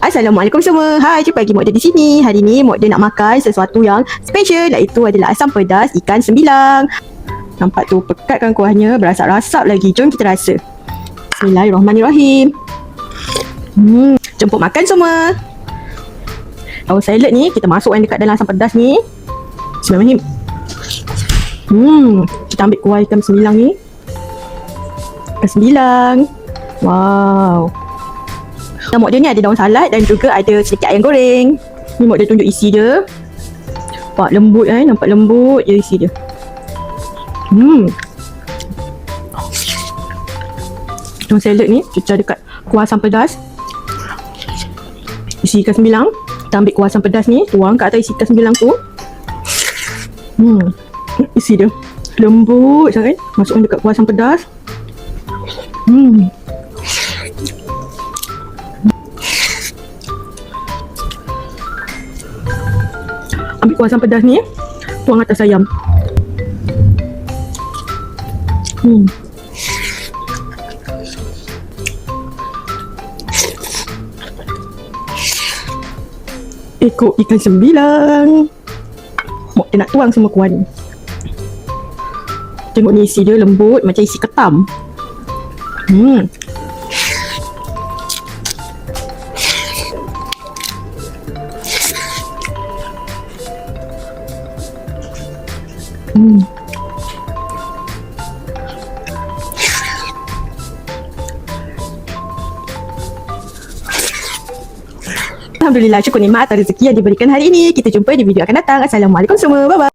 Assalamualaikum semua. Hai, jumpa lagi Mok Dia di sini. Hari ni Mok Dia nak makan sesuatu yang special, iaitu adalah asam pedas ikan sembilang. Nampak tu pekatkan kuahnya, berasap-rasap lagi. Jom kita rasa. Bismillahirrahmanirrahim. Jemput makan semua. Tahu salad ni kita masukkan dekat dalam asam pedas ni. Bismillahirrahmanirrahim. Kita ambil kuah ikan sembilang ni. Ikan sembilang. Wow. Mok dia ni ada daun salad dan juga ada sedikit ayam goreng. Ni Mok dia tunjuk isi dia. Nampak lembut nampak lembut je isi dia. Daun salad ni kita dekat kuah asam pedas. Isi ikan sembilang. Kita ambil kuah asam pedas ni, tuang kat atas isi ikan sembilang tu. Isi dia lembut sangat. Masukkan dekat kuah asam pedas. Ambil kuah asam pedas ni, tuang atas ayam. Ekor ikan sembilang. Mok dia nak tuang semua kuah ni. Tengok ni isi dia lembut macam isi ketam. Alhamdulillah, syukur nikmat atas rezeki yang diberikan hari ini. Kita jumpa di video akan datang. Assalamualaikum semua. Bye-bye.